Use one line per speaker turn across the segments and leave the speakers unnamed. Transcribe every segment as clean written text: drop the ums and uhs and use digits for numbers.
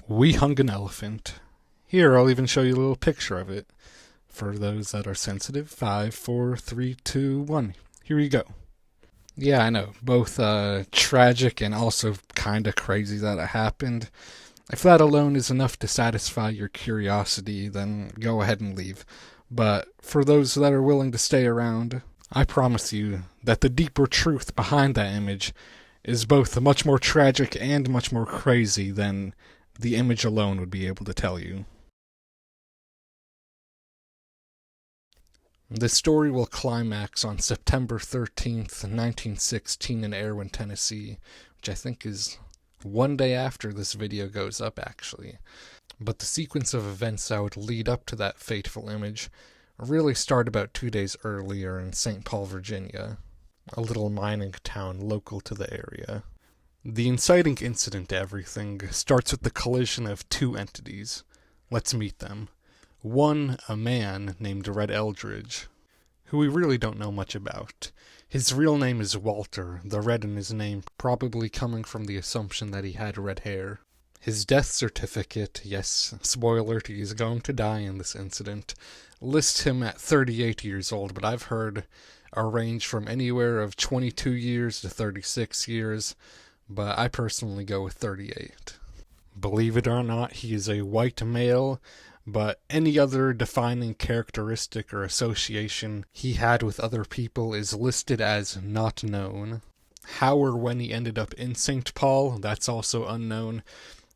We hung an elephant. Here, I'll even show you a little picture of it. For those that are sensitive, 5, 4, 3, 2, 1. Here you go. Yeah, I know. Both tragic and also kind of crazy that it happened. If that alone is enough to satisfy your curiosity, then go ahead and leave. But for those that are willing to stay around, I promise you that the deeper truth behind that image is both much more tragic and much more crazy than the image alone would be able to tell you. The story will climax on September 13th, 1916 in Erwin, Tennessee, which I think is one day after this video goes up, actually. But the sequence of events that would lead up to that fateful image really start about 2 days earlier in St. Paul, Virginia, a little mining town local to the area. The inciting incident to everything starts with the collision of two entities. Let's meet them. One, a man named Eldridge, who we really don't know much about. His real name is Walter, the red in his name probably coming from the assumption that he had red hair. His death certificate, yes, spoiler, he is going to die in this incident, lists him at 38 years old, but I've heard a range from anywhere of 22 years to 36 years, but I personally go with 38. Believe it or not, he is a white male, but any other defining characteristic or association he had with other people is listed as not known. How or when he ended up in St. Paul, that's also unknown.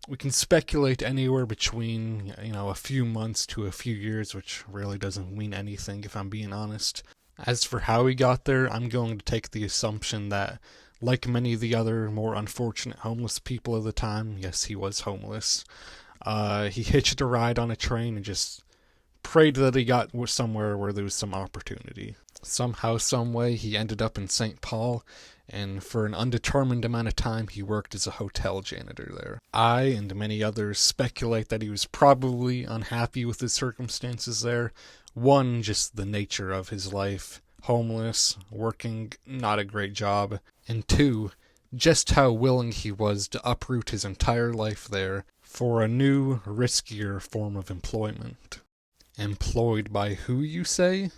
We can speculate anywhere between, a few months to a few years, which really doesn't mean anything if I'm being honest. As for how he got there, I'm going to take the assumption that, like many of the other more unfortunate homeless people of the time, yes, he was homeless, he hitched a ride on a train and just prayed that he got somewhere where there was some opportunity. Somehow, someway, he ended up in St. Paul, and for an undetermined amount of time he worked as a hotel janitor there. I and many others speculate that he was probably unhappy with his circumstances there. One, just the nature of his life, homeless, working not a great job, and two, just how willing he was to uproot his entire life there for a new, riskier form of employment. Employed by who, you say?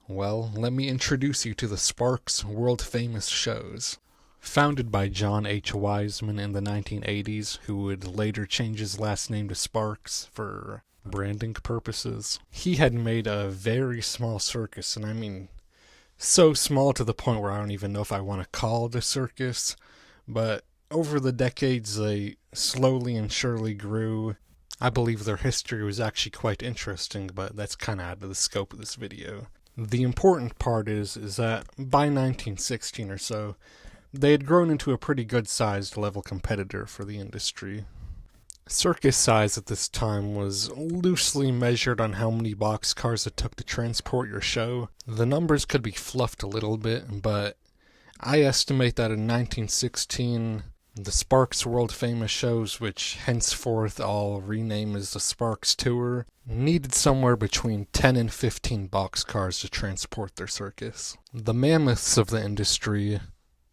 Well, let me introduce you to the Sparks world-famous shows. Founded by John H. Wiseman in the 1980s, who would later change his last name to Sparks for branding purposes. He had made a very small circus, and I mean so small to the point where I don't even know if I want to call it a circus, but over the decades they slowly and surely grew. I believe their history was actually quite interesting, but that's kind of out of the scope of this video. The important part is that by 1916 or so, they had grown into a pretty good-sized level competitor for the industry. Circus size at this time was loosely measured on how many boxcars it took to transport your show. The numbers could be fluffed a little bit, but I estimate that in 1916, the Sparks world-famous shows, which henceforth I'll rename as the Sparks Tour, needed somewhere between 10 and 15 boxcars to transport their circus. The mammoths of the industry,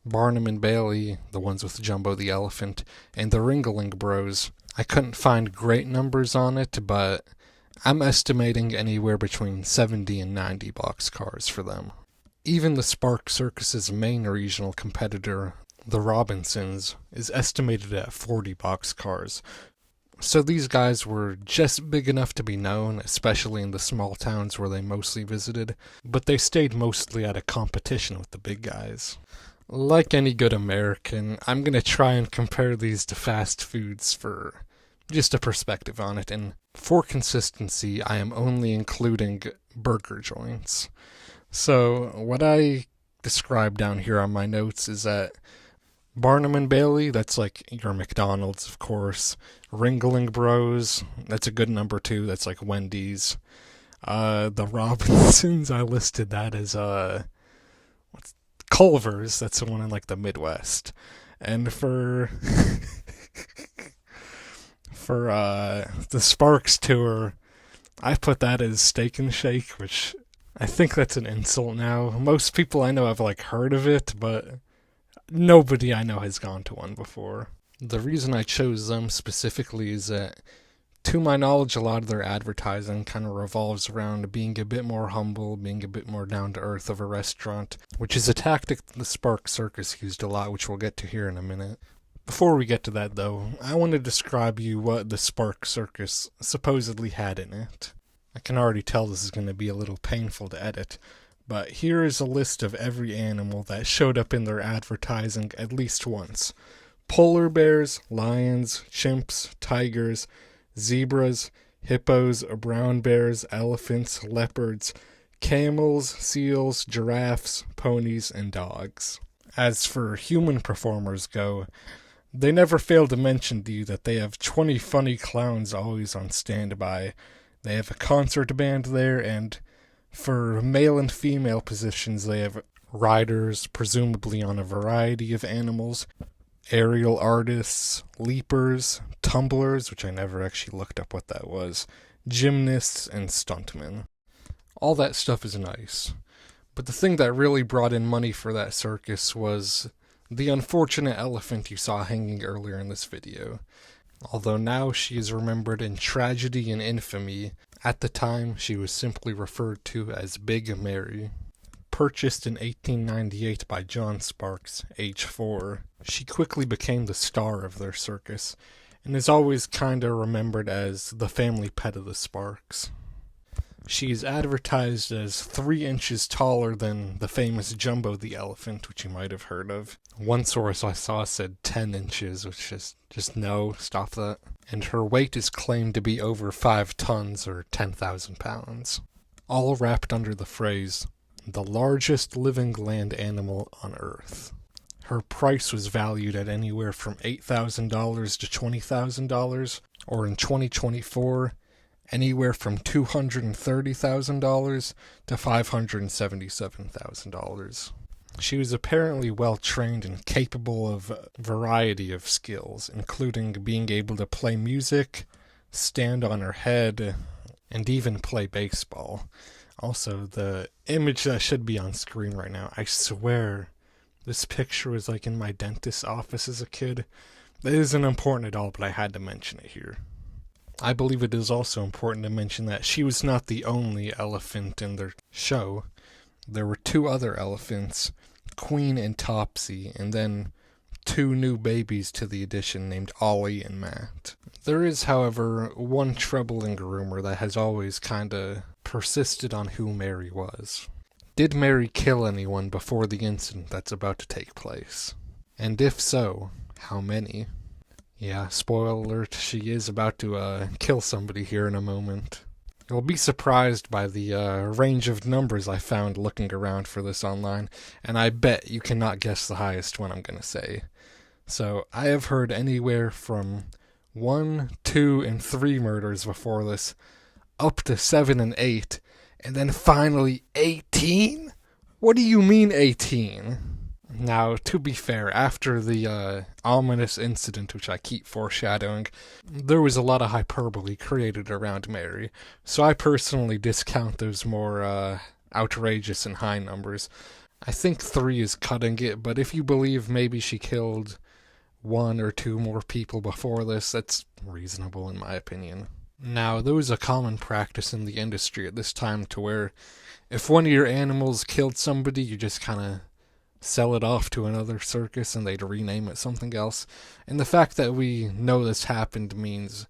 Barnum and Bailey, the ones with Jumbo the Elephant, and the Ringling Bros, I couldn't find great numbers on it, but I'm estimating anywhere between 70 and 90 boxcars for them. Even the Spark Circus's main regional competitor, the Robinsons, is estimated at 40 boxcars. So these guys were just big enough to be known, especially in the small towns where they mostly visited, but they stayed mostly at a competition with the big guys. Like any good American, I'm going to try and compare these to fast foods for just a perspective on it, and for consistency, I am only including burger joints. So what I describe down here on my notes is that Barnum and Bailey, that's like your McDonald's, of course. Ringling Bros, that's a good number too, that's like Wendy's. The Robinsons, I listed that as, Culver's, that's the one in like the Midwest. And for the Sparks Tour, I put that as Steak and Shake, which I think that's an insult now. Most people I know have like heard of it, but nobody I know has gone to one before. The reason I chose them specifically is that, to my knowledge, a lot of their advertising kind of revolves around being a bit more humble, being a bit more down to earth of a restaurant, which is a tactic the Spark Circus used a lot, which we'll get to here in a minute. Before we get to that, though, I want to describe you what the Spark Circus supposedly had in it. I can already tell this is going to be a little painful to edit, but here is a list of every animal that showed up in their advertising at least once. Polar bears, lions, chimps, tigers, zebras, hippos, brown bears, elephants, leopards, camels, seals, giraffes, ponies, and dogs. As for human performers go, they never fail to mention to you that they have 20 funny clowns always on standby. They have a concert band there, and for male and female positions, they have riders, presumably on a variety of animals, aerial artists, leapers, tumblers, which I never actually looked up what that was, gymnasts, and stuntmen. All that stuff is nice. But the thing that really brought in money for that circus was the unfortunate elephant you saw hanging earlier in this video. Although now she is remembered in tragedy and infamy, at the time she was simply referred to as Big Mary. Purchased in 1898 by John Sparks, age 4, she quickly became the star of their circus, and is always kinda remembered as the family pet of the Sparks. She is advertised as 3 inches taller than the famous Jumbo the elephant, which you might have heard of. One source I saw said 10 inches, which is just no, stop that. And her weight is claimed to be over 5 tons or 10,000 pounds. All wrapped under the phrase, the largest living land animal on Earth. Her price was valued at anywhere from $8,000 to $20,000, or in 2024, anywhere from $230,000 to $577,000. She was apparently well trained and capable of a variety of skills, including being able to play music, stand on her head, and even play baseball. Also, the image that should be on screen right now, I swear this picture was like in my dentist's office as a kid. It isn't important at all, but I had to mention it here. I believe it is also important to mention that she was not the only elephant in their show. There were 2 other elephants, Queen and Topsy, and then 2 new babies to the addition named Ollie and Matt. There is, however, one troubling rumor that has always kinda persisted on who Mary was. Did Mary kill anyone before the incident that's about to take place? And if so, how many? Yeah, spoiler alert, she is about to kill somebody here in a moment. You'll be surprised by the range of numbers I found looking around for this online, and I bet you cannot guess the highest one I'm going to say. So, I have heard anywhere from 1, 2, and 3 murders before this, up to 7 and 8, and then finally 18? What do you mean 18? Now, to be fair, after the ominous incident, which I keep foreshadowing, there was a lot of hyperbole created around Mary, so I personally discount those more outrageous and high numbers. I think 3 is cutting it, but if you believe maybe she killed 1 or 2 more people before this, that's reasonable in my opinion. Now, there was a common practice in the industry at this time to where if one of your animals killed somebody, you just kind of sell it off to another circus and they'd rename it something else. And the fact that we know this happened means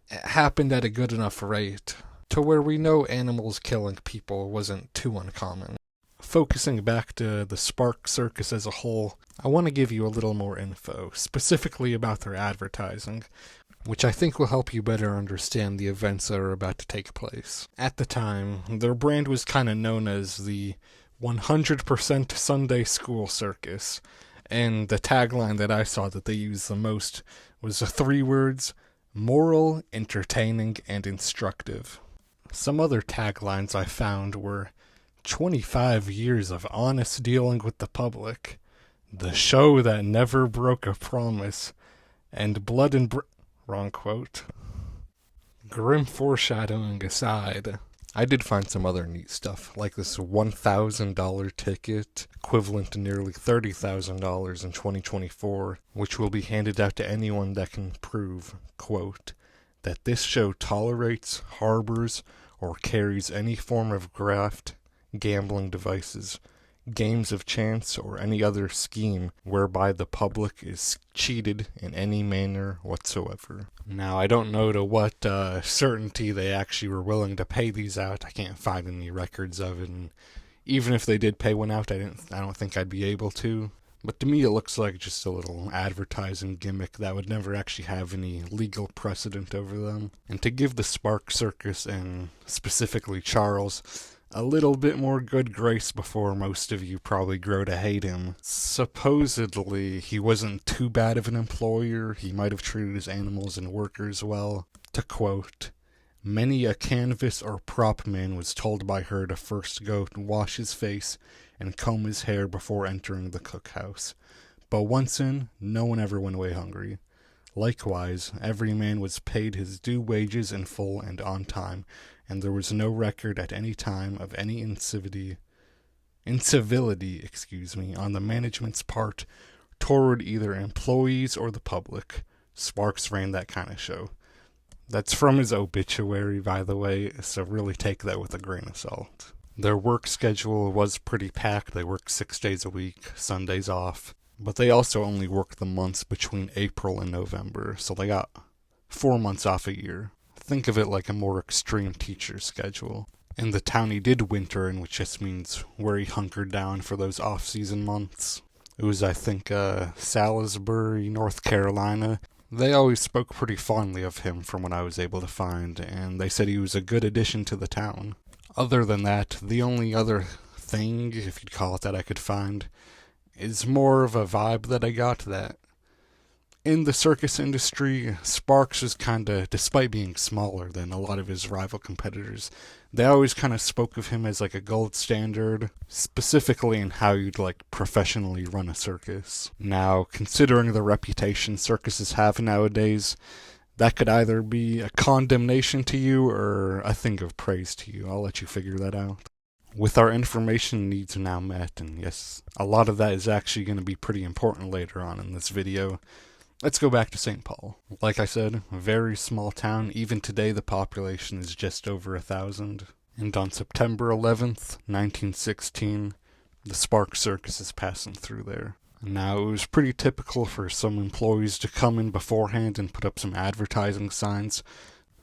it happened at a good enough rate to where we know animals killing people wasn't too uncommon. Focusing back to the Spark Circus as a whole, I want to give you a little more info, specifically about their advertising, which I think will help you better understand the events that are about to take place. At the time, their brand was kind of known as the 100% Sunday School Circus, and the tagline that I saw that they used the most was the 3 words, moral, entertaining, and instructive. Some other taglines I found were 25 years of honest dealing with the public, the show that never broke a promise, and blood and wrong quote. Grim foreshadowing aside, I did find some other neat stuff, like this $1,000 ticket, equivalent to nearly $30,000 in 2024, which will be handed out to anyone that can prove, quote, that this show tolerates, harbors, or carries any form of graft, gambling devices, games of chance, or any other scheme whereby the public is cheated in any manner whatsoever. Now, I don't know to what certainty they actually were willing to pay these out. I can't find any records of it, and even if they did pay one out, I don't think I'd be able to. But to me, it looks like just a little advertising gimmick that would never actually have any legal precedent over them. And to give the Spark Circus, and specifically Charles, a little bit more good grace before most of you probably grow to hate him. Supposedly, he wasn't too bad of an employer. He might have treated his animals and workers well. To quote, many a canvas or prop man was told by her to first go wash his face and comb his hair before entering the cookhouse. But once in, no one ever went away hungry. Likewise, every man was paid his due wages in full and on time, and there was no record at any time of any incivility, on the management's part toward either employees or the public. Sparks ran that kind of show. That's from his obituary, by the way, so really take that with a grain of salt. Their work schedule was pretty packed. They worked 6 days a week, Sundays off. But they also only worked the months between April and November, so they got 4 months off a year. Think of it like a more extreme teacher schedule. In the town he did winter in, which just means where he hunkered down for those off-season months. It was, I think, Salisbury, North Carolina. They always spoke pretty fondly of him from what I was able to find, and they said he was a good addition to the town. Other than that, the only other thing, if you'd call it that, I could find is more of a vibe that I got that in the circus industry, Sparks was kinda, despite being smaller than a lot of his rival competitors, they always kind of spoke of him as like a gold standard, specifically in how you'd like professionally run a circus. Now, considering the reputation circuses have nowadays, that could either be a condemnation to you or a thing of praise to you. I'll let you figure that out. With our information needs now met, and yes, a lot of that is actually going to be pretty important later on in this video, let's go back to St. Paul. Like I said, a very small town. Even today the population is just over 1,000. And on September 11th, 1916, the Spark Circus is passing through there. Now, it was pretty typical for some employees to come in beforehand and put up some advertising signs,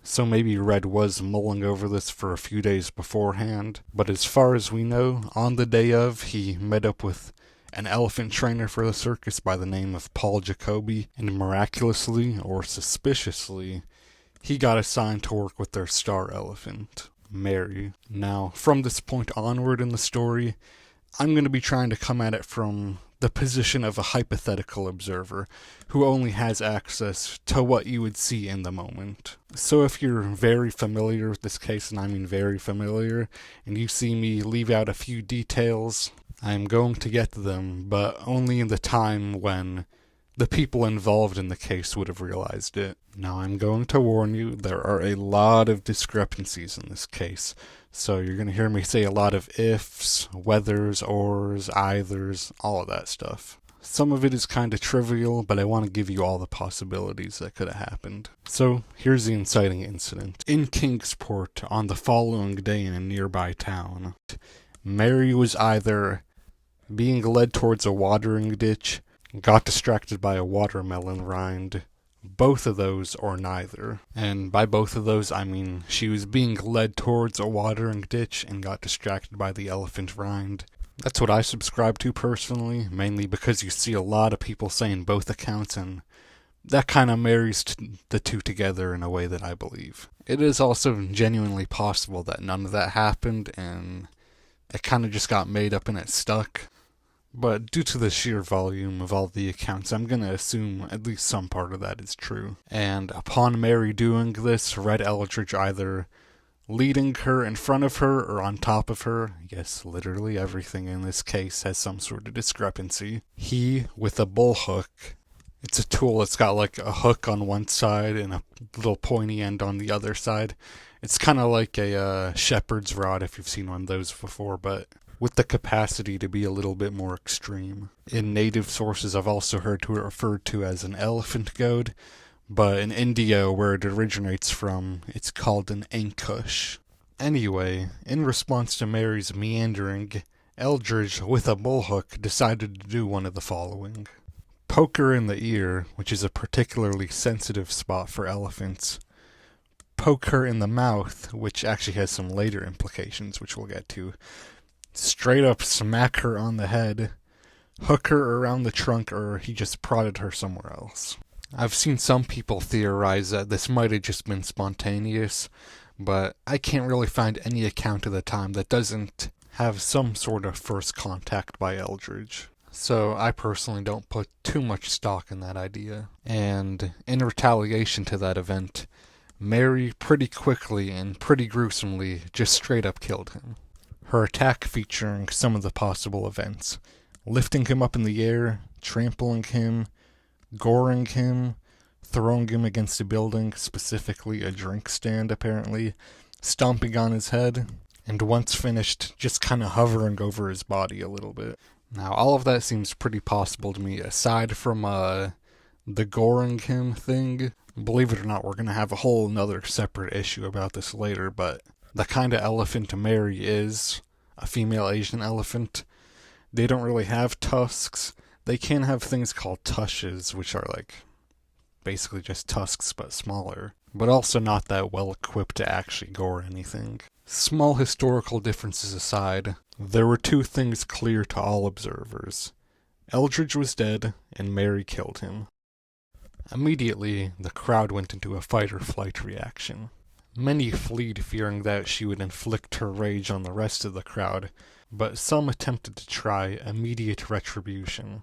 so maybe Red was mulling over this for a few days beforehand. But as far as we know, on the day of, he met up with an elephant trainer for the circus by the name of Paul Jacoby, and miraculously, or suspiciously, he got assigned to work with their star elephant, Mary. Now, from this point onward in the story, I'm going to be trying to come at it from the position of a hypothetical observer who only has access to what you would see in the moment. So if you're very familiar with this case, and I mean very familiar, and you see me leave out a few details, I'm going to get to them, but only in the time when the people involved in the case would have realized it. Now, I'm going to warn you, there are a lot of discrepancies in this case, so you're going to hear me say a lot of ifs, whethers, ors, eithers, all of that stuff. Some of it is kind of trivial, but I want to give you all the possibilities that could have happened. So, here's the inciting incident. In Kingsport, on the following day in a nearby town, Mary was either being led towards a watering ditch, got distracted by a watermelon rind, both of those or neither. And by both of those, I mean she was being led towards a watering ditch and got distracted by the elephant rind. That's what I subscribe to personally, mainly because you see a lot of people saying both accounts, and that kind of marries the two together in a way that I believe. It is also genuinely possible that none of that happened, and it kind of just got made up and it stuck. But due to the sheer volume of all the accounts, I'm going to assume at least some part of that is true. And upon Mary doing this, Red Eldridge either leading her in front of her or on top of her, yes, literally everything in this case has some sort of discrepancy, he, with a bullhook,
It's a tool that's got like a hook on one side and a little pointy end on the other side. It's kind of like a shepherd's rod if you've seen one of those before, but with the capacity to be a little bit more extreme. In native sources, I've also heard it referred to as an elephant goad, but in India, where it originates from, it's called an ankush. Anyway, in response to Mary's meandering, Eldridge, with a bullhook, decided to do one of the following. Poke her in the ear, which is a particularly sensitive spot for elephants. Poke her in the mouth, which actually has some later implications, which we'll get to. Straight up smack her on the head, hook her around the trunk, or he just prodded her somewhere else. I've seen some people theorize that this might have just been spontaneous, but I can't really find any account of the time that doesn't have some sort of first contact by Eldridge. So I personally don't put too much stock in that idea. And in retaliation to that event, Mary pretty quickly and pretty gruesomely just straight up killed him. Her attack featuring some of the possible events: lifting him up in the air, trampling him, goring him, throwing him against a building, specifically a drink stand apparently, stomping on his head, and once finished, just kind of hovering over his body a little bit. Now, all of that seems pretty possible to me, aside from the goring him thing. Believe it or not, we're going to have a whole another separate issue about this later, but the kind of elephant Mary is, a female Asian elephant, they don't really have tusks. They can have things called tushes, which are like basically just tusks but smaller, but also not that well equipped to actually gore anything. Small historical differences aside, there were two things clear to all observers. Eldridge was dead, and Mary killed him. Immediately, the crowd went into a fight-or-flight reaction. Many fled, fearing that she would inflict her rage on the rest of the crowd, but some attempted to try immediate retribution.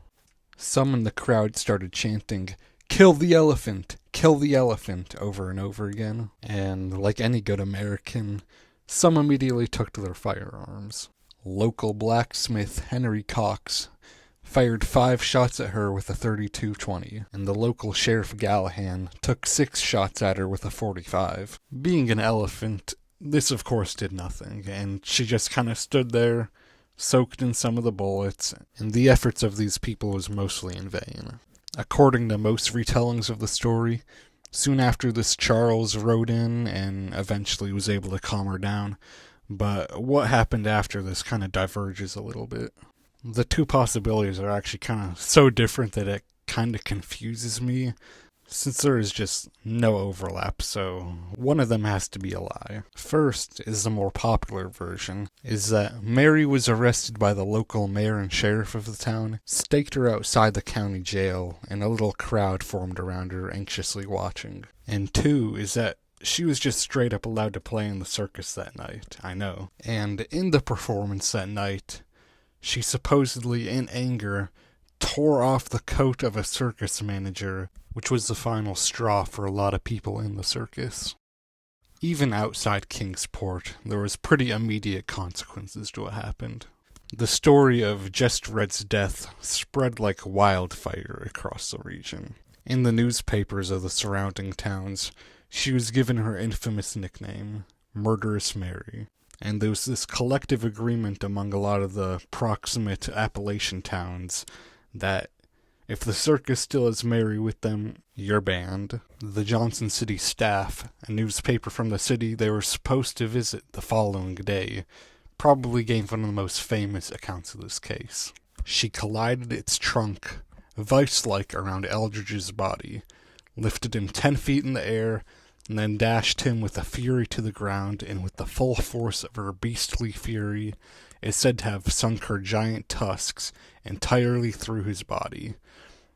Some in the crowd started chanting, "Kill the elephant! Kill the elephant!" over and over again, and like any good American, some immediately took to their firearms. Local blacksmith Henry Cox fired 5 shots at her with a .32-20, and the local Sheriff Gallahan took 6 shots at her with a .45. Being an elephant, this of course did nothing, and she just kind of stood there, soaked in some of the bullets, and the efforts of these people was mostly in vain. According to most retellings of the story, soon after this, Charles rode in and eventually was able to calm her down, but what happened after this kind of diverges a little bit. The two possibilities are actually kind of so different that it kind of confuses me, since there is just no overlap, so one of them has to be a lie. First is the more popular version, is that Mary was arrested by the local mayor and sheriff of the town, staked her outside the county jail, and a little crowd formed around her, anxiously watching. And two is that she was just straight up allowed to play in the circus that night, I know. And in the performance that night, she supposedly, in anger, tore off the coat of a circus manager, which was the final straw for a lot of people in the circus. Even outside Kingsport, there was pretty immediate consequences to what happened. The story of Just Red's death spread like wildfire across the region. In the newspapers of the surrounding towns, she was given her infamous nickname, Murderous Mary. And there was this collective agreement among a lot of the proximate Appalachian towns that if the circus still has Mary with them, you're banned. The Johnson City staff, a newspaper from the city they were supposed to visit the following day, probably gave one of the most famous accounts of this case. She collided its trunk, vice-like, around Eldridge's body, lifted him 10 feet in the air, and then dashed him with a fury to the ground, and with the full force of her beastly fury, is said to have sunk her giant tusks entirely through his body.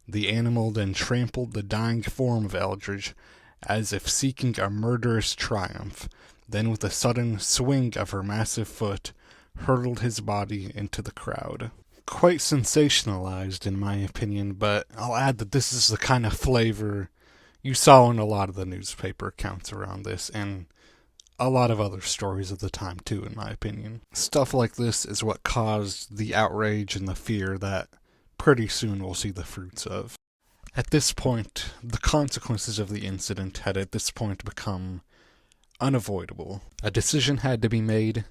The animal then trampled the dying form of Eldridge, as if seeking a murderous triumph, then with a sudden swing of her massive foot, hurled his body into the crowd. Quite sensationalized, in my opinion, but I'll add that this is the kind of flavor you saw in a lot of the newspaper accounts around this, and a lot of other stories of the time too, in my opinion. Stuff like this is what caused the outrage and the fear that pretty soon we'll see the fruits of. At this point, the consequences of the incident had at this point become unavoidable. A decision had to be made,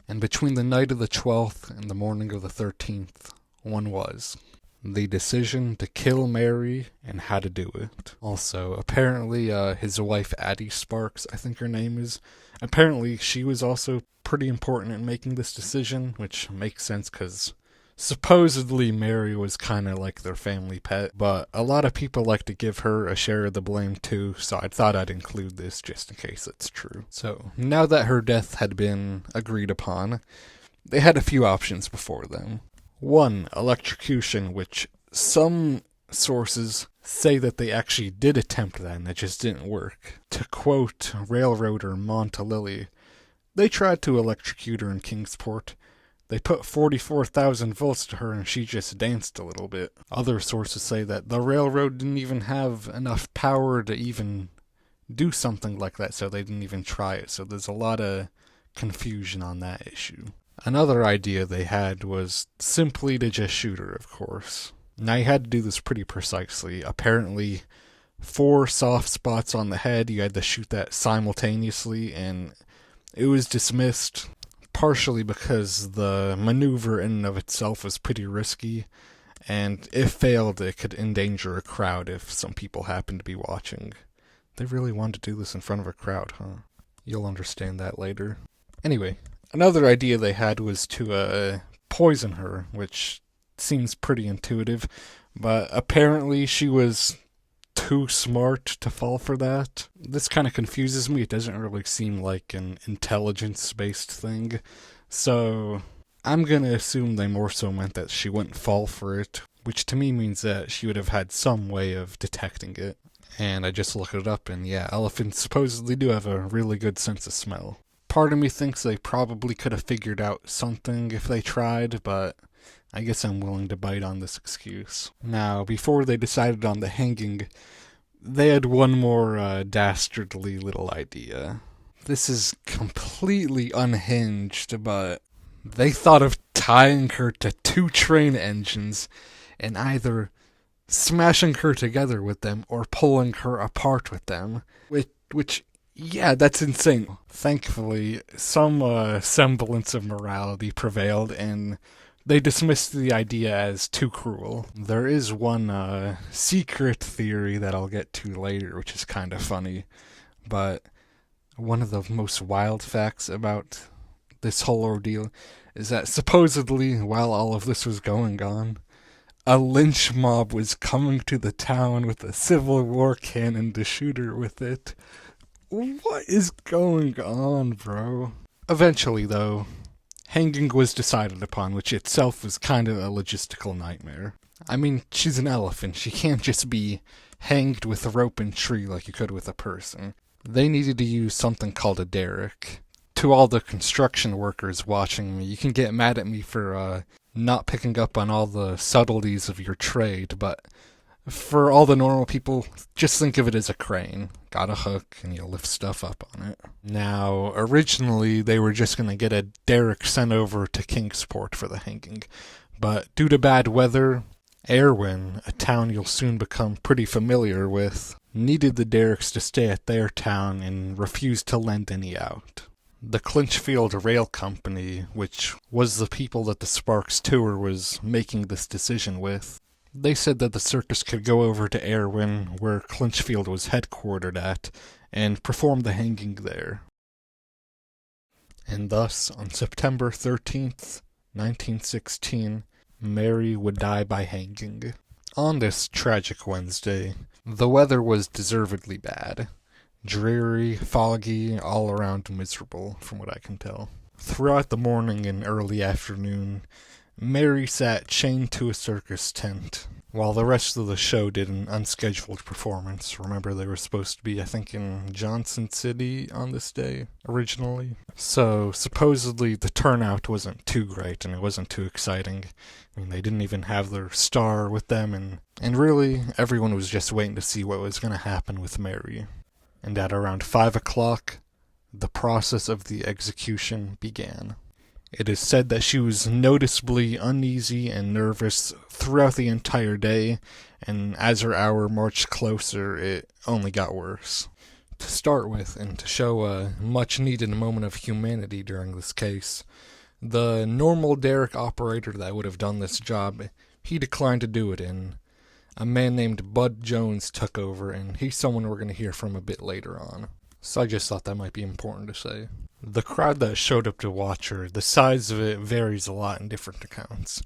and between the night of the 12th and the morning of the 13th, one was. The decision to kill Mary and how to do it. Also, apparently his wife Addie Sparks, I think her name is, apparently she was also pretty important in making this decision, which makes sense because supposedly Mary was kind of like their family pet, but a lot of people like to give her a share of the blame too, so I thought I'd include this just in case it's true. So, now that her death had been agreed upon, they had a few options before them. One, electrocution, which some sources say that they actually did attempt that and it just didn't work. To quote railroader Montalilli, they tried to electrocute her in Kingsport. They put 44,000 volts to her and she just danced a little bit. Other sources say that the railroad didn't even have enough power to even do something like that, so they didn't even try it. So there's a lot of confusion on that issue. Another idea they had was simply to just shoot her, of course. Now you had to do this pretty precisely. Apparently, 4 soft spots on the head, you had to shoot that simultaneously, and it was dismissed. Partially because the maneuver in and of itself was pretty risky, and if failed, it could endanger a crowd if some people happened to be watching. They really wanted to do this in front of a crowd, huh? You'll understand that later. Anyway, another idea they had was to poison her, which seems pretty intuitive, but apparently she was too smart to fall for that. This kind of confuses me. It doesn't really seem like an intelligence-based thing. So I'm going to assume they more so meant that she wouldn't fall for it, which to me means that she would have had some way of detecting it. And I just looked it up, and yeah, elephants supposedly do have a really good sense of smell. Part of me thinks they probably could have figured out something if they tried, but I guess I'm willing to bite on this excuse. Now, before they decided on the hanging, they had one more dastardly little idea. This is completely unhinged, but they thought of tying her to 2 train engines and either smashing her together with them or pulling her apart with them. Which yeah, that's insane. Thankfully, some semblance of morality prevailed, and they dismissed the idea as too cruel. There is one secret theory that I'll get to later, which is kind of funny. But one of the most wild facts about this whole ordeal is that supposedly, while all of this was going on, a lynch mob was coming to the town with a Civil War cannon to shoot her with it. What is going on, bro? Eventually, though, hanging was decided upon, which itself was kind of a logistical nightmare. I mean, she's an elephant. She can't just be hanged with a rope and tree like you could with a person. They needed to use something called a derrick. To all the construction workers watching me, you can get mad at me for not picking up on all the subtleties of your trade, but for all the normal people, just think of it as a crane. Got a hook, and you lift stuff up on it. Now, originally, they were just going to get a derrick sent over to Kingsport for the hanging, but due to bad weather, Erwin, a town you'll soon become pretty familiar with, needed the derricks to stay at their town and refused to lend any out. The Clinchfield Rail Company, which was the people that the Sparks tour was making this decision with, they said that the circus could go over to Erwin, where Clinchfield was headquartered at, and perform the hanging there. And thus, on September 13th, 1916, Mary would die by hanging. On this tragic Wednesday, the weather was deservedly bad. Dreary, foggy, all around miserable, from what I can tell. Throughout the morning and early afternoon, Mary sat chained to a circus tent, while the rest of the show did an unscheduled performance. Remember, they were supposed to be, I think, in Johnson City on this day, originally. So, supposedly, the turnout wasn't too great, and it wasn't too exciting. I mean, they didn't even have their star with them, and really, everyone was just waiting to see what was going to happen with Mary. And at around 5 o'clock, the process of the execution began. It is said that she was noticeably uneasy and nervous throughout the entire day, and as her hour marched closer, it only got worse.
To start with, and to show a much-needed moment of humanity during this case, the normal derrick operator that would have done this job, he declined to do it, and a man named Bud Jones took over, and he's someone we're going to hear from a bit later on. So I just thought that might be important to say.
The crowd that showed up to watch her, the size of it varies a lot in different accounts.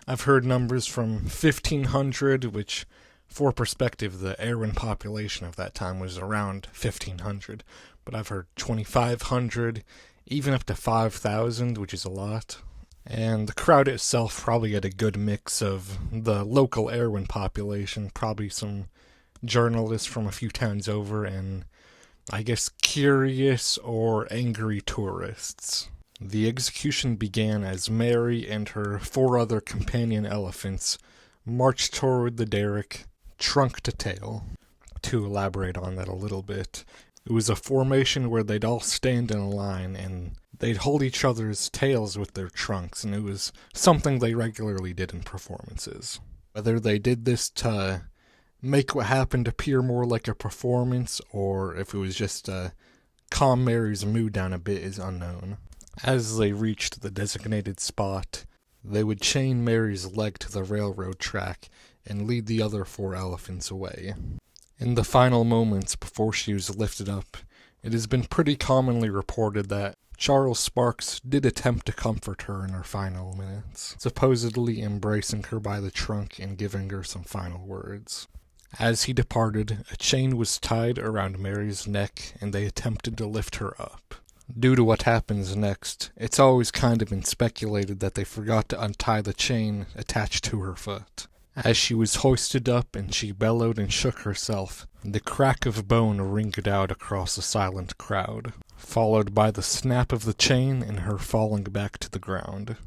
I've heard numbers from 1,500, which, for perspective, the Erwin population of that time was around 1,500, but I've heard 2,500, even up to 5,000, which is a lot. And the crowd itself probably had a good mix of the local Erwin population, probably some journalists from a few towns over, and I guess curious or angry tourists. The execution began as Mary and her 4 other companion elephants marched toward the derrick, trunk to tail. To elaborate on that a little bit, it was a formation where they'd all stand in a line and they'd hold each other's tails with their trunks, and it was something they regularly did in performances. Whether they did this to make what happened appear more like a performance, or if it was just to calm Mary's mood down a bit, is unknown. As they reached the designated spot, they would chain Mary's leg to the railroad track and lead the other 4 elephants away. In the final moments before she was lifted up, it has been pretty commonly reported that Charles Sparks did attempt to comfort her in her final minutes, supposedly embracing her by the trunk and giving her some final words. As he departed, a chain was tied around Mary's neck and they attempted to lift her up. Due to what happens next, it's always kind of been speculated that they forgot to untie the chain attached to her foot. As she was hoisted up and she bellowed and shook herself, the crack of bone ringed out across the silent crowd, followed by the snap of the chain and her falling back to the ground.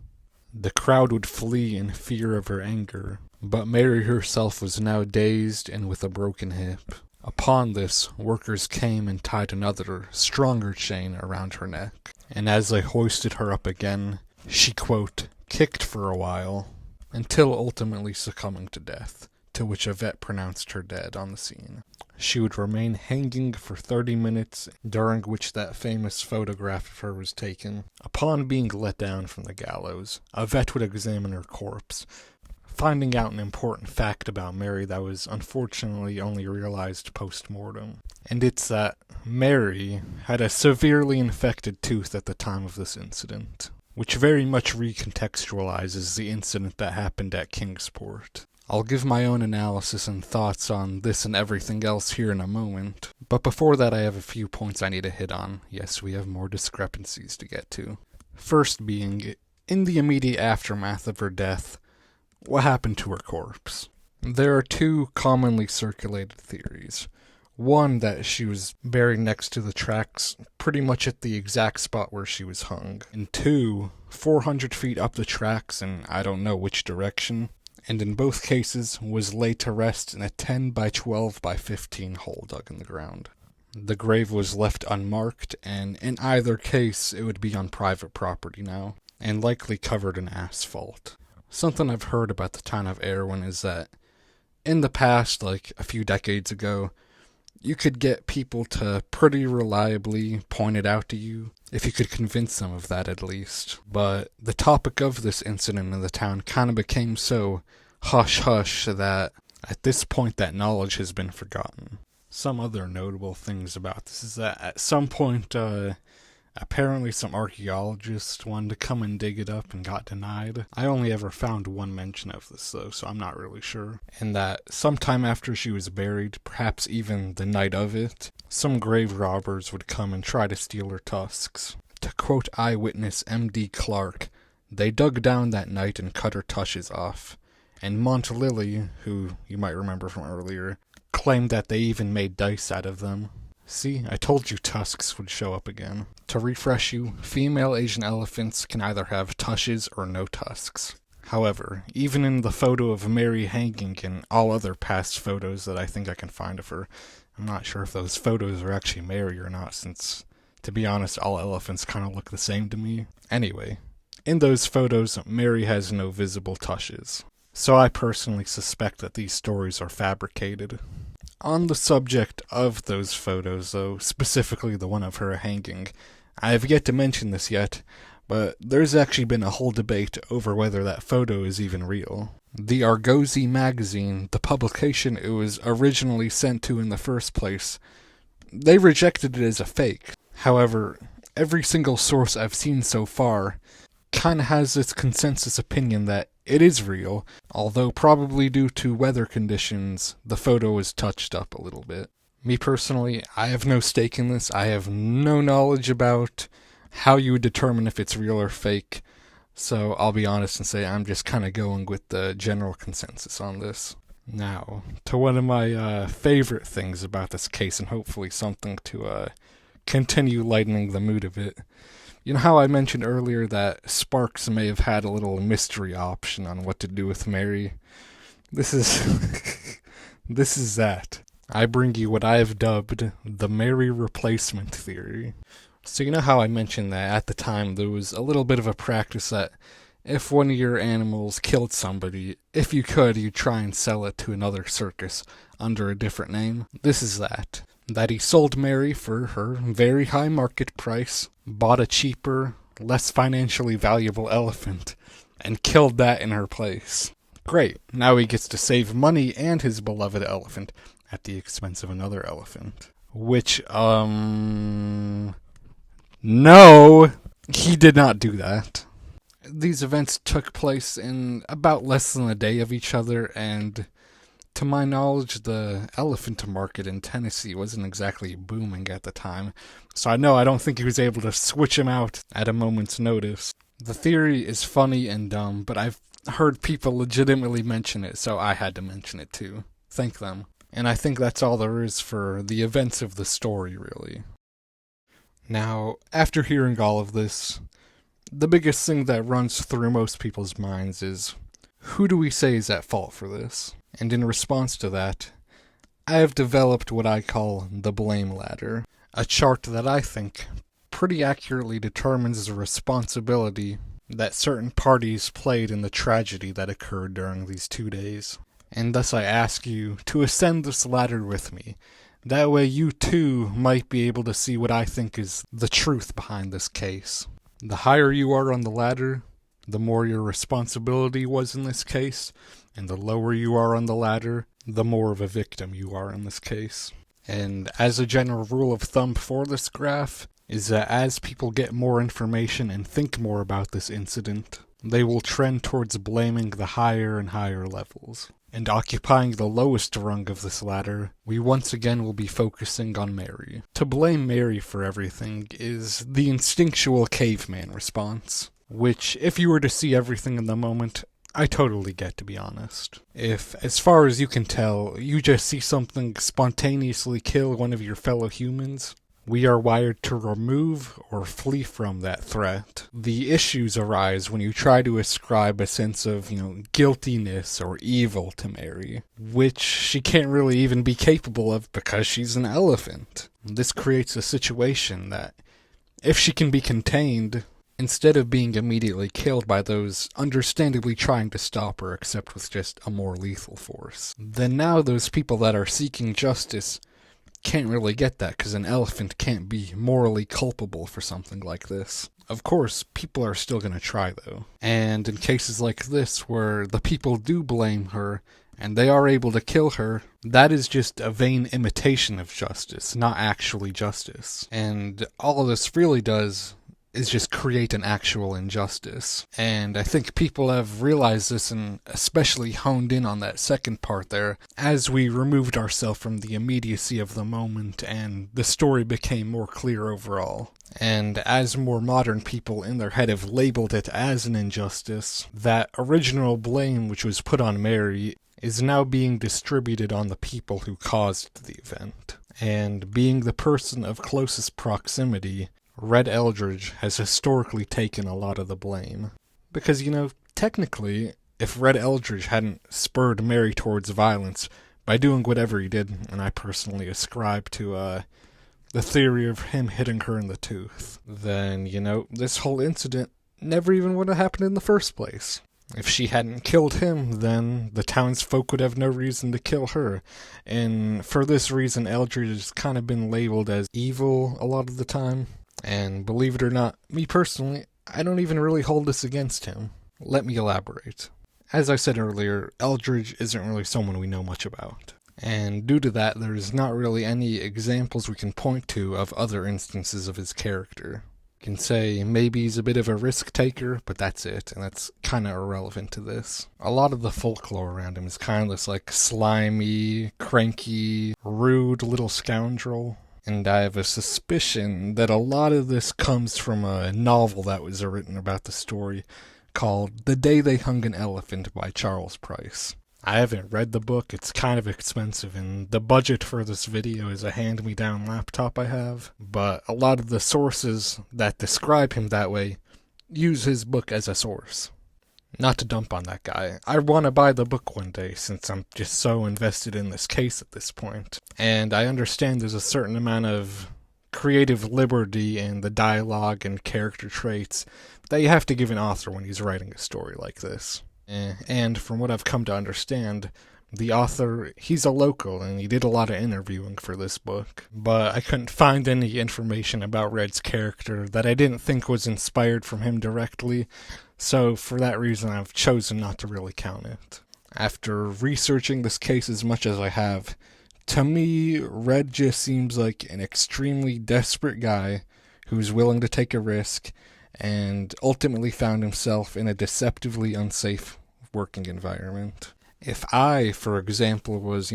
The crowd would flee in fear of her anger, but Mary herself was now dazed and with a broken hip. Upon this, workers came and tied another, stronger chain around her neck, and as they hoisted her up again, she, quote, kicked for a while, until ultimately succumbing to death, to which a vet pronounced her dead on the scene. She would remain hanging for 30 minutes, during which that famous photograph of her was taken. Upon being let down from the gallows, a vet would examine her corpse, finding out an important fact about Mary that was unfortunately only realized post-mortem. And it's that Mary had a severely infected tooth at the time of this incident, which very much recontextualizes the incident that happened at Kingsport. I'll give my own analysis and thoughts on this and everything else here in a moment, but before that I have a few points I need to hit on. Yes, we have more discrepancies to get to. First being, in the immediate aftermath of her death, what happened to her corpse? There are 2 commonly circulated theories. One, that she was buried next to the tracks, pretty much at the exact spot where she was hung. And 2, 400 feet up the tracks in I don't know which direction, and in both cases was laid to rest in a 10 by 12 by 15 hole dug in the ground. The grave was left unmarked, and in either case it would be on private property now, and likely covered in asphalt. Something I've heard about the town of Erwin is that in the past, like a few decades ago, you could get people to pretty reliably point it out to you, if you could convince them of that at least. But the topic of this incident in the town kind of became so hush-hush that at this point that knowledge has been forgotten. Some other notable things about this is that at some point, apparently some archaeologists wanted to come and dig it up and got denied. I only ever found one mention of this though, so I'm not really sure. And that sometime after she was buried, perhaps even the night of it, some grave robbers would come and try to steal her tusks. To quote eyewitness M.D. Clark, they dug down that night and cut her tushes off. And Montelilli, who you might remember from earlier, claimed that they even made dice out of them. See, I told you tusks would show up again. To refresh you, female Asian elephants can either have tushes or no tusks. However, even in the photo of Mary hanging and all other past photos that I think I can find of her, I'm not sure if those photos are actually Mary or not, since, to be honest, all elephants kind of look the same to me. Anyway, in those photos, Mary has no visible tushes.
so I personally suspect that these stories are fabricated. On the subject of those photos, though, specifically the one of her hanging, I have yet to mention this yet, but there's actually been a whole debate over whether that photo is even real. The Argosy magazine, the publication it was originally sent to in the first place, they rejected it as a fake. However, every single source I've seen so far kinda has this consensus opinion that it is real, although probably due to weather conditions, the photo is touched up a little bit. Me personally, I have no stake in this. I have no knowledge about how you would determine if it's real or fake, so I'll be honest and say I'm just kinda going with the general consensus on this. Now, to one of my favorite things about this case, and hopefully something to continue lightening the mood of it. You know how I mentioned earlier that Sparks may have had a little mystery option on what to do with Mary? This is this is that. I bring you what I have dubbed the Mary replacement theory. So you know how I mentioned that at the time there was a little bit of a practice that if one of your animals killed somebody, if you could, you'd try and sell it to another circus under a different name? This is that. That he sold Mary for her very high market price, bought a cheaper, less financially valuable elephant, and killed that in her place. Great, now he gets to save money and his beloved elephant at the expense of another elephant. Which, no, he did not do that. These events took place in about less than a day of each other, and to my knowledge, the elephant market in Tennessee wasn't exactly booming at the time, so I don't think he was able to switch him out at a moment's notice. The theory is funny and dumb, but I've heard people legitimately mention it, so I had to mention it too. Thank them. And I think that's all there is for the events of the story, really. Now, after hearing all of this, the biggest thing that runs through most people's minds is, who do we say is at fault for this? And in response to that, I have developed what I call the blame ladder, a chart that I think pretty accurately determines the responsibility that certain parties played in the tragedy that occurred during these 2 days. And thus I ask you to ascend this ladder with me. That way you too might be able to see what I think is the truth behind this case. The higher you are on the ladder, the more your responsibility was in this case, and the lower you are on the ladder, the more of a victim you are in this case. And as a general rule of thumb for this graph, is that as people get more information and think more about this incident, they will trend towards blaming the higher and higher levels. And occupying the lowest rung of this ladder, we once again will be focusing on Mary. To blame Mary for everything is the instinctual caveman response, which, if you were to see everything in the moment, I totally get, to be honest. If, as far as you can tell, you just see something spontaneously kill one of your fellow humans, we are wired to remove or flee from that threat. The issues arise when you try to ascribe a sense of, guiltiness or evil to Mary, which she can't really even be capable of because she's an elephant. This creates a situation that, if she can be contained, instead of being immediately killed by those understandably trying to stop her except with just a more lethal force, then now those people that are seeking justice can't really get that because an elephant can't be morally culpable for something like this. Of course, people are still going to try though. And in cases like this where the people do blame her and they are able to kill her, that is just a vain imitation of justice, not actually justice. And all of this really does is just create an actual injustice. And I think people have realized this and especially honed in on that second part there as we removed ourselves from the immediacy of the moment and the story became more clear overall. And as more modern people in their head have labeled it as an injustice, that original blame which was put on Mary is now being distributed on the people who caused the event. And being the person of closest proximity, Red Eldridge has historically taken a lot of the blame. Because, technically, if Red Eldridge hadn't spurred Mary towards violence by doing whatever he did, and I personally ascribe to the theory of him hitting her in the tooth, then, this whole incident never even would have happened in the first place. If she hadn't killed him, then the townsfolk would have no reason to kill her. And for this reason, Eldridge has kind of been labeled as evil a lot of the time. And believe it or not, me personally, I don't even really hold this against him. Let me elaborate. As I said earlier, Eldridge isn't really someone we know much about. And due to that, there's not really any examples we can point to of other instances of his character. You can say maybe he's a bit of a risk taker, but that's it, and that's kind of irrelevant to this. A lot of the folklore around him is kind of this like slimy, cranky, rude little scoundrel. And I have a suspicion that a lot of this comes from a novel that was written about the story called The Day They Hung an Elephant by Charles Price. I haven't read the book, it's kind of expensive, and the budget for this video is a hand-me-down laptop I have, but a lot of the sources that describe him that way use his book as a source. Not to dump on that guy. I want to buy the book one day since I'm just so invested in this case at this point. And I understand there's a certain amount of creative liberty in the dialogue and character traits that you have to give an author when he's writing a story like this. And from what I've come to understand, the author, he's a local and he did a lot of interviewing for this book. But I couldn't find any information about Red's character that I didn't think was inspired from him directly. So for that reason, I've chosen not to really count it. After researching this case as much as I have, to me, Red just seems like an extremely desperate guy who's willing to take a risk and ultimately found himself in a deceptively unsafe working environment. If I, for example, was,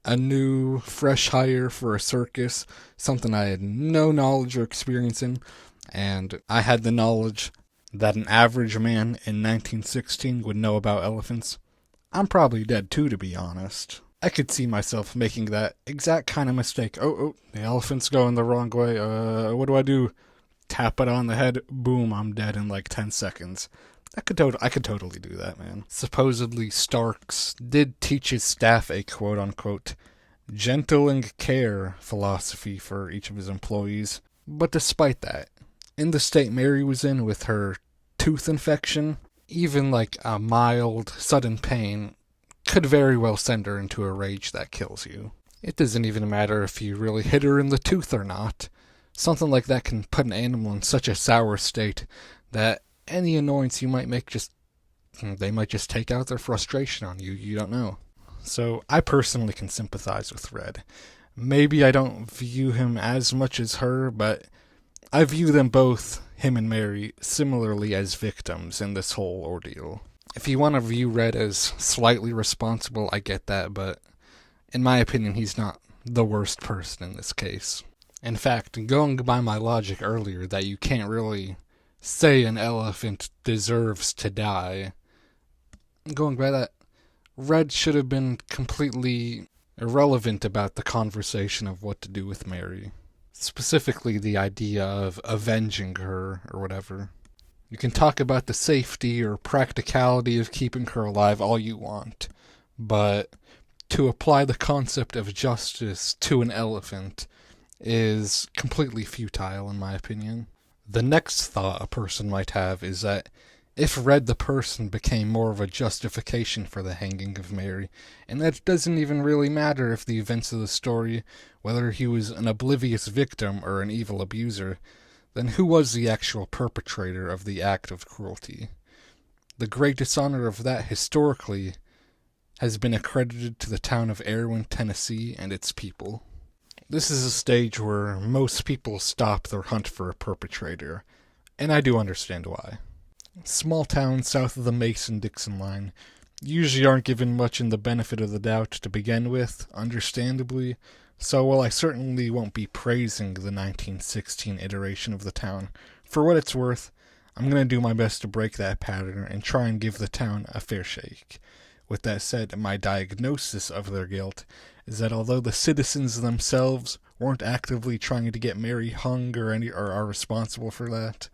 a new, fresh hire for a circus, something I had no knowledge or experience in, and I had the knowledge that an average man in 1916 would know about elephants, I'm probably dead too, to be honest. I could see myself making that exact kind of mistake. Oh, the elephant's going the wrong way. What do I do? Tap it on the head. Boom, I'm dead in like 10 seconds. I could totally do that, man. Supposedly, Starks did teach his staff a quote-unquote gentling care philosophy for each of his employees. But despite that, in the state Mary was in with her tooth infection, even like a mild, sudden pain could very well send her into a rage that kills you. It doesn't even matter if you really hit her in the tooth or not. Something like that can put an animal in such a sour state that any annoyance you might make they might just take out their frustration on you. You don't know. So I personally can sympathize with Red. Maybe I don't view him as much as her, but I view them both, him and Mary, similarly as victims in this whole ordeal. If you want to view Red as slightly responsible, I get that, but in my opinion, he's not the worst person in this case. In fact, going by my logic earlier that you can't really say an elephant deserves to die, going by that, Red should have been completely irrelevant about the conversation of what to do with Mary. Specifically the idea of avenging her or whatever. You can talk about the safety or practicality of keeping her alive all you want, but to apply the concept of justice to an elephant is completely futile in my opinion. The next thought a person might have is that if Red the person became more of a justification for the hanging of Mary, and that it doesn't even really matter if the events of the story, whether he was an oblivious victim or an evil abuser, then who was the actual perpetrator of the act of cruelty? The great dishonor of that historically has been accredited to the town of Erwin, Tennessee, and its people. This is a stage where most people stop their hunt for a perpetrator, and I do understand why. Small towns south of the Mason-Dixon line usually aren't given much in the benefit of the doubt to begin with, understandably, so while I certainly won't be praising the 1916 iteration of the town, for what it's worth, I'm going to do my best to break that pattern and try and give the town a fair shake. With that said, my diagnosis of their guilt is that although the citizens themselves weren't actively trying to get Mary hung or are responsible for that,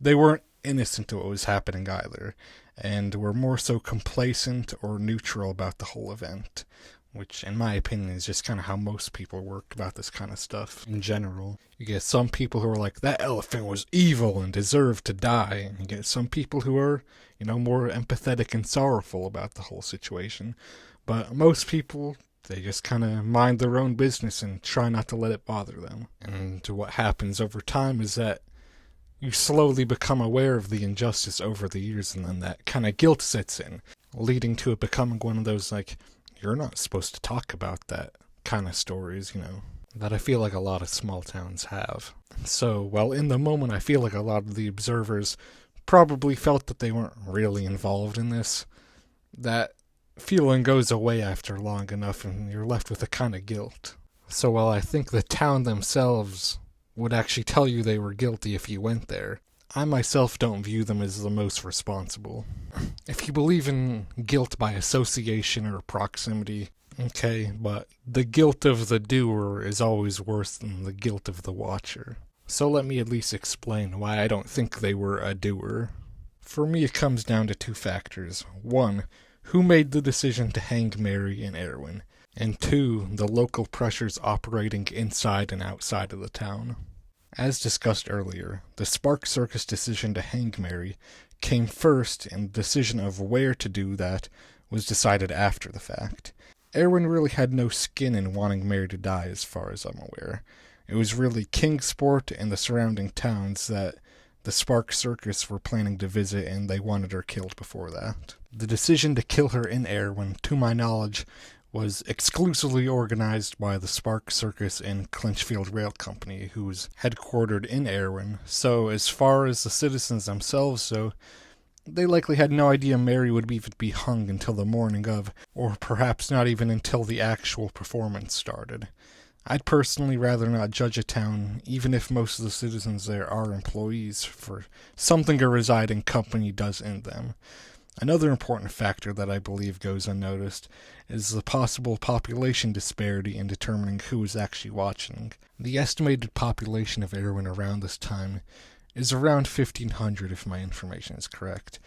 they weren't innocent to what was happening either, and were more so complacent or neutral about the whole event. which in my opinion is just kind of how most people work about this kind of stuff in general. You get some people who are like, that elephant was evil and deserved to die. And you get some people who are, more empathetic and sorrowful about the whole situation. But most people, they just kind of mind their own business and try not to let it bother them. And what happens over time is that you slowly become aware of the injustice over the years, and then that kind of guilt sets in, leading to it becoming one of those, like, you're not supposed to talk about that kind of stories, that I feel like a lot of small towns have. So, well, in the moment, I feel like a lot of the observers probably felt that they weren't really involved in this. That feeling goes away after long enough, and you're left with a kind of guilt. So, while I think the town themselves would actually tell you they were guilty if you went there, I myself don't view them as the most responsible. If you believe in guilt by association or proximity, okay, but the guilt of the doer is always worse than the guilt of the watcher. So let me at least explain why I don't think they were a doer. For me, it comes down to two factors. One, who made the decision to hang Mary and Erwin? And two, the local pressures operating inside and outside of the town. As discussed earlier, the Circus decision to hang Mary came first, and the decision of where to do that was decided after the fact. Erwin really had no skin in wanting Mary to die, as far as I'm aware. It was really Kingsport and the surrounding towns that the Circus were planning to visit, and they wanted her killed before that. The decision to kill her in Erwin, to my knowledge, was exclusively organized by the Circus and Clinchfield Rail Company, who was headquartered in Erwin. So as far as the citizens themselves go, they likely had no idea Mary would even be hung until the morning of, or perhaps not even until the actual performance started. I'd personally rather not judge a town, even if most of the citizens there are employees, for something a residing company does in them. Another important factor that I believe goes unnoticed is the possible population disparity in determining who is actually watching. The estimated population of Erwin around this time is around 1,500 if my information is correct,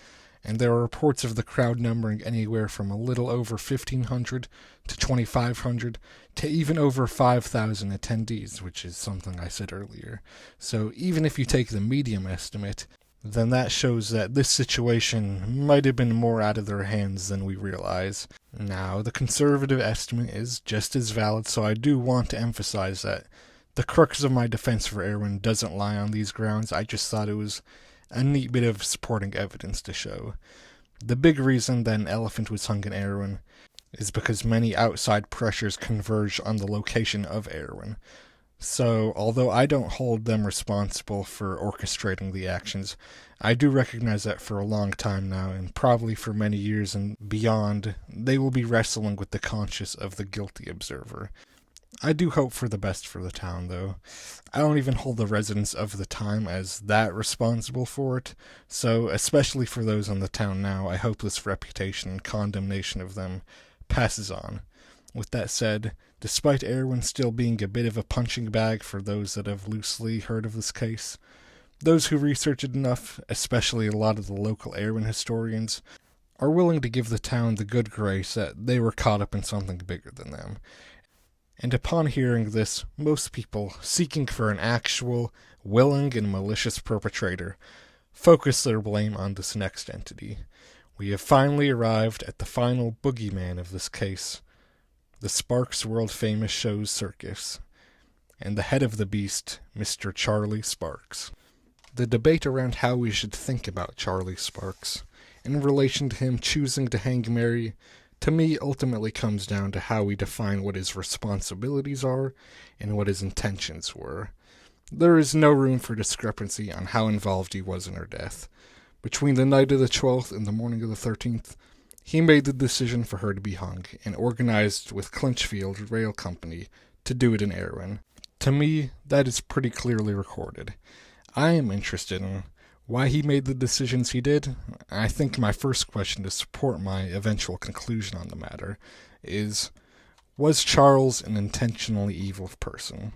and there are reports of the crowd numbering anywhere from a little over 1,500 to 2,500 to even over 5,000 attendees, which is something I said earlier. So even if you take the medium estimate, then that shows that this situation might have been more out of their hands than we realize. Now, the conservative estimate is just as valid, so I do want to emphasize that the crux of my defense for Erwin doesn't lie on these grounds. I just thought it was a neat bit of supporting evidence to show. The big reason that an elephant was hung in Erwin is because many outside pressures converged on the location of Erwin. So, although I don't hold them responsible for orchestrating the actions, I do recognize that for a long time now, and probably for many years and beyond, they will be wrestling with the conscience of the guilty observer. I do hope for the best for the town, though. I don't even hold the residents of the time as that responsible for it, so especially for those in the town now, I hope this reputation and condemnation of them passes on. With that said, despite Erwin still being a bit of a punching bag for those that have loosely heard of this case, those who research it enough, especially a lot of the local Erwin historians, are willing to give the town the good grace that they were caught up in something bigger than them. And upon hearing this, most people, seeking for an actual, willing and malicious perpetrator, focus their blame on this next entity. We have finally arrived at the final boogeyman of this case, the Sparks world-famous show's Circus, and the head of the beast, Mr. Charlie Sparks. The debate around how we should think about Charlie Sparks, in relation to him choosing to hang Mary, to me ultimately comes down to how we define what his responsibilities are and what his intentions were. There is no room for discrepancy on how involved he was in her death. Between the night of the 12th and the morning of the 13th, he made the decision for her to be hung, and organized with Clinchfield Rail Company to do it in Erwin. To me, that is pretty clearly recorded. I am interested in why he made the decisions he did. I think my first question to support my eventual conclusion on the matter is, was Charles an intentionally evil person?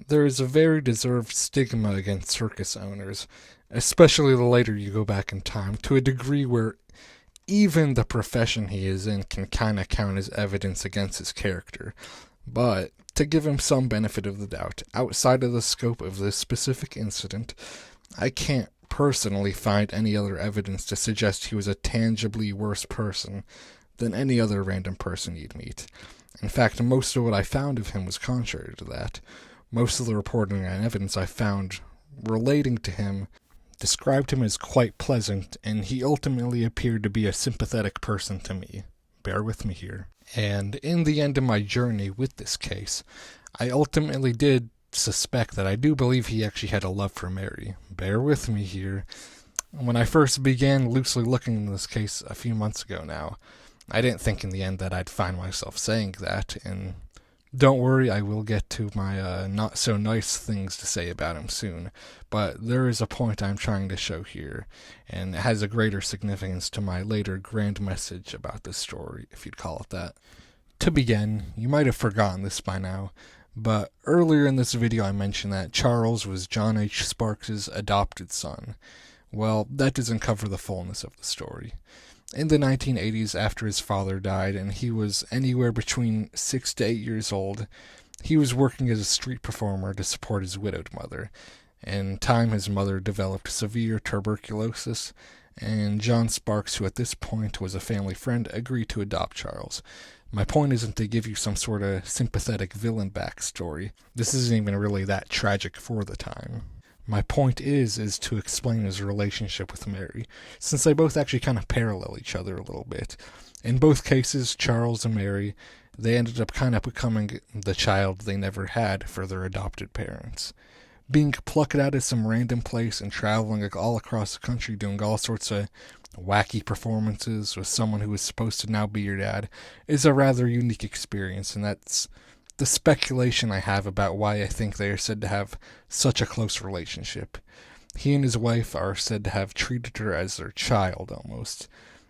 There is a very deserved stigma against circus owners, especially the later you go back in time, to a degree where even the profession he is in can kind of count as evidence against his character. But to give him some benefit of the doubt, outside of the scope of this specific incident, I can't personally find any other evidence to suggest he was a tangibly worse person than any other random person you'd meet. In fact, most of what I found of him was contrary to that. Most of the reporting and evidence I found relating to him described him as quite pleasant, and he ultimately appeared to be a sympathetic person to me. Bear with me here. And in the end of my journey with this case, I ultimately did suspect that I do believe he actually had a love for Mary. Bear with me here. When I first began loosely looking into this case a few months ago now, I didn't think in the end that I'd find myself saying that, and don't worry, I will get to my not so nice things to say about him soon, but there is a point I'm trying to show here, and it has a greater significance to my later grand message about this story, if you'd call it that. To begin, you might have forgotten this by now, but earlier in this video I mentioned that Charles was John H. Sparks' adopted son. Well, that doesn't cover the fullness of the story. In the 1980s, after his father died, and he was anywhere between 6 to 8 years old, he was working as a street performer to support his widowed mother. In time, his mother developed severe tuberculosis, and John Sparks, who at this point was a family friend, agreed to adopt Charles. My point isn't to give you some sort of sympathetic villain backstory. This isn't even really that tragic for the time. My point is to explain his relationship with Mary, since they both actually kind of parallel each other a little bit. In both cases, Charles and Mary, they ended up kind of becoming the child they never had for their adopted parents. Being plucked out of some random place and traveling all across the country doing all sorts of wacky performances with someone who was supposed to now be your dad is a rather unique experience, and that's the speculation I have about why I think they are said to have such a close relationship. He and his wife are said to have treated her as their child, almost.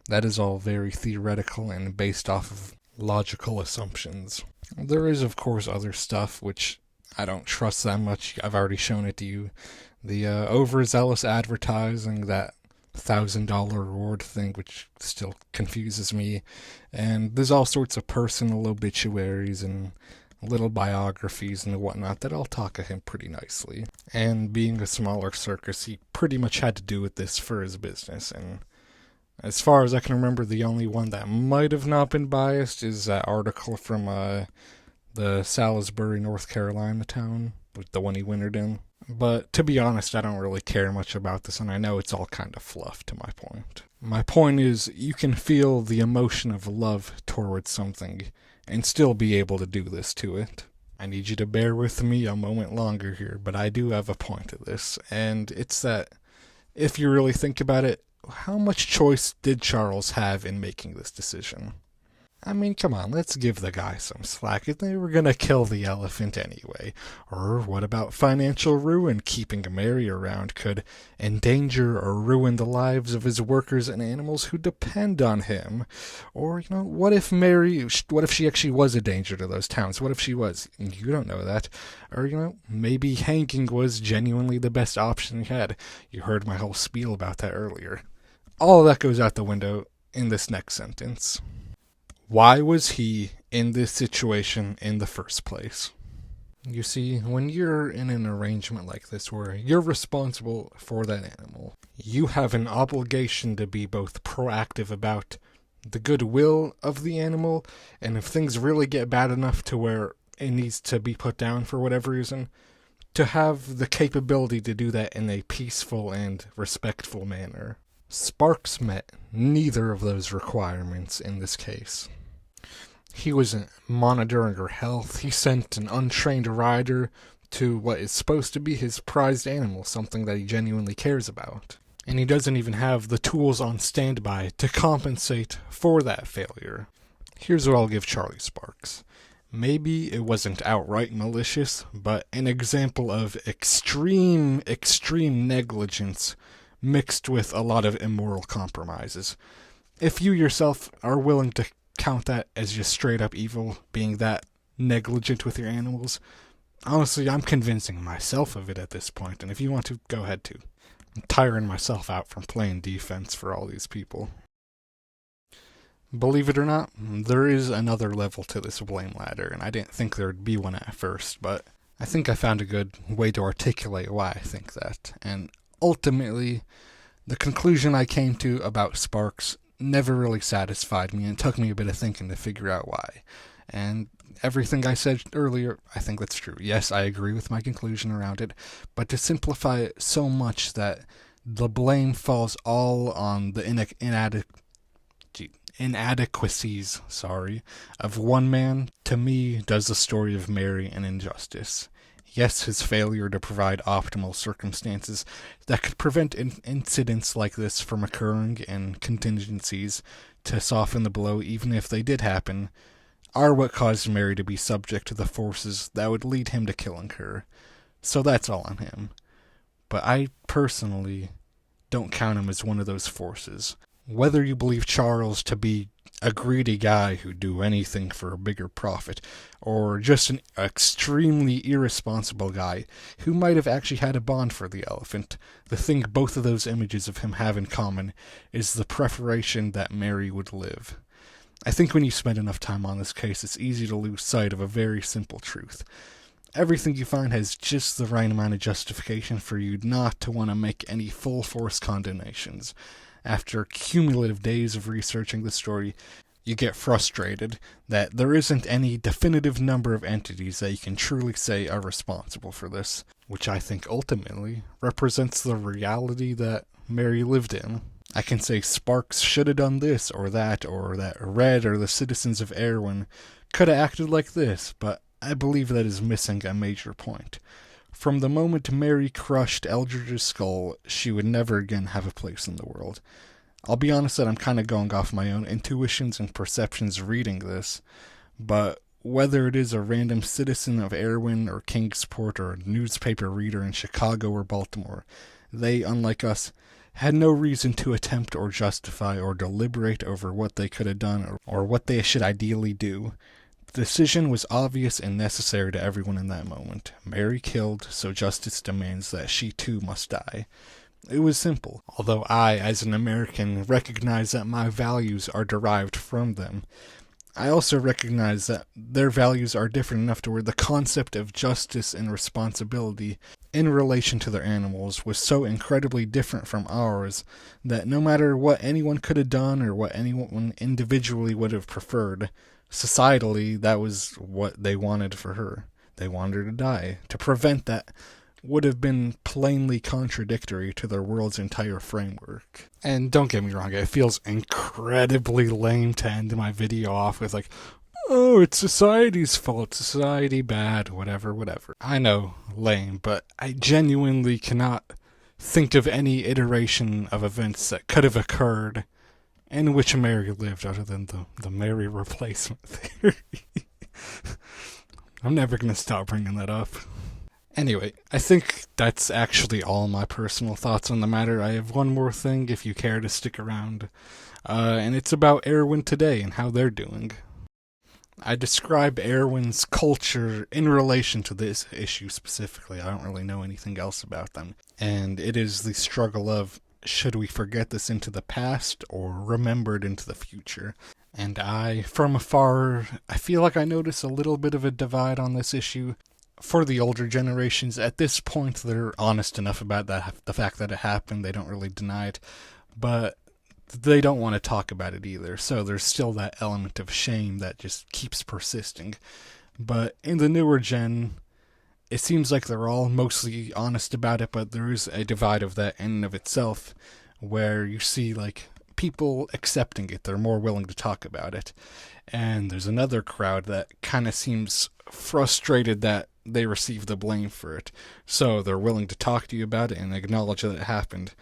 That is all very theoretical and based off of logical assumptions. There is, of course, other stuff which I don't trust that much. I've already shown it to you. The overzealous advertising, that $1,000 reward thing, which still confuses me. And there's all sorts of personal obituaries and little biographies and whatnot that all talk of him pretty nicely. And being a smaller circus, he pretty much had to do with this for his business. And as far as I can remember, the only one that might have not been biased is that article from the Salisbury, North Carolina town, the one he wintered in. But to be honest, I don't really care much about this, and I know it's all kind of fluff to my point. My point is, you can feel the emotion of love towards something and still be able to do this to it. I need you to bear with me a moment longer here, but I do have a point to this, and it's that if you really think about it, how much choice did Charles have in making this decision? I mean, come on, let's give the guy some slack. They were gonna kill the elephant anyway. Or what about financial ruin? Keeping Mary around could endanger or ruin the lives of his workers and animals who depend on him. Or, what if she actually was a danger to those towns? What if she was? You don't know that. Or, maybe hanging was genuinely the best option he had. You heard my whole spiel about that earlier. All of that goes out the window in this next sentence. Why was he in this situation in the first place? You see, when you're in an arrangement like this where you're responsible for that animal, you have an obligation to be both proactive about the goodwill of the animal, and if things really get bad enough to where it needs to be put down for whatever reason, to have the capability to do that in a peaceful and respectful manner. Sparks met neither of those requirements in this case. He wasn't monitoring her health. He sent an untrained rider to what is supposed to be his prized animal, something that he genuinely cares about. And he doesn't even have the tools on standby to compensate for that failure. Here's what I'll give Charlie Sparks. Maybe it wasn't outright malicious, but an example of extreme negligence mixed with a lot of immoral compromises. If you yourself are willing to count that as just straight up evil, being that negligent with your animals, honestly, I'm convincing myself of it at this point, and if you want to, go ahead too. I'm tiring myself out from playing defense for all these people.
Believe it or not, there is another level to this blame ladder, and I didn't think there'd be one at first, but I think I found a good way to articulate why I think that. And ultimately, the conclusion I came to about Sparks never really satisfied me, and it took me a bit of thinking to figure out why. And everything I said earlier, I think that's true. Yes, I agree with my conclusion around it, but to simplify it so much that the blame falls all on the inadequacies, of one man, to me, does the story of Mary an injustice. Yes, his failure to provide optimal circumstances that could prevent incidents like this from occurring, and contingencies to soften the blow even if they did happen, are what caused Mary to be subject to the forces that would lead him to killing her. So that's all on him. But I personally don't count him as one of those forces. Whether you believe Charles to be a greedy guy who'd do anything for a bigger profit, or just an extremely irresponsible guy who might have actually had a bond for the elephant, the thing both of those images of him have in common is the preparation that Mary would live. I think when you spend enough time on this case, it's easy to lose sight of a very simple truth. Everything you find has just the right amount of justification for you not to want to make any full-force condemnations. After cumulative days of researching the story, you get frustrated that there isn't any definitive number of entities that you can truly say are responsible for this, which I think ultimately represents the reality that Mary lived in. I can say Sparks should have done this or that Red or the citizens of Erwin could have acted like this, but I believe that is missing a major point. From the moment Mary crushed Eldridge's skull, she would never again have a place in the world. I'll be honest that I'm kind of going off my own intuitions and perceptions reading this, but whether it is a random citizen of Erwin or Kingsport or a newspaper reader in Chicago or Baltimore, they, unlike us, had no reason to attempt or justify or deliberate over what they could have done or what they should ideally do. The decision was obvious and necessary to everyone in that moment. Mary killed, so justice demands that she too must die. It was simple, although I, as an American, recognize that my values are derived from them. I also recognize that their values are different enough to where the concept of justice and responsibility in relation to their animals was so incredibly different from ours that no matter what anyone could have done or what anyone individually would have preferred, societally, that was what they wanted for her. They wanted her to die. To prevent that would have been plainly contradictory to their world's entire framework. And don't get me wrong, it feels incredibly lame to end my video off with like, oh, it's society's fault, society bad, whatever. I know, lame, but I genuinely cannot think of any iteration of events that could have occurred in which Mary lived other than the Mary replacement theory. I'm never going to stop bringing that up. Anyway, I think that's actually all my personal thoughts on the matter. I have one more thing if you care to stick around, and it's about Erwin Today and how they're doing. I describe Erwin's culture in relation to this issue specifically. I don't really know anything else about them. And it is the struggle of, should we forget this into the past or remember it into the future? And I, from afar, I feel like I notice a little bit of a divide on this issue. For the older generations, at this point, they're honest enough about that, the fact that it happened. They don't really deny it, but they don't want to talk about it either. So there's still that element of shame that just keeps persisting. But in the newer gen, it seems like they're all mostly honest about it, but there is a divide of that in and of itself, where you see like people accepting it. They're more willing to talk about it. And there's another crowd that kind of seems frustrated that they receive the blame for it. So they're willing to talk to you about it and acknowledge that it happened.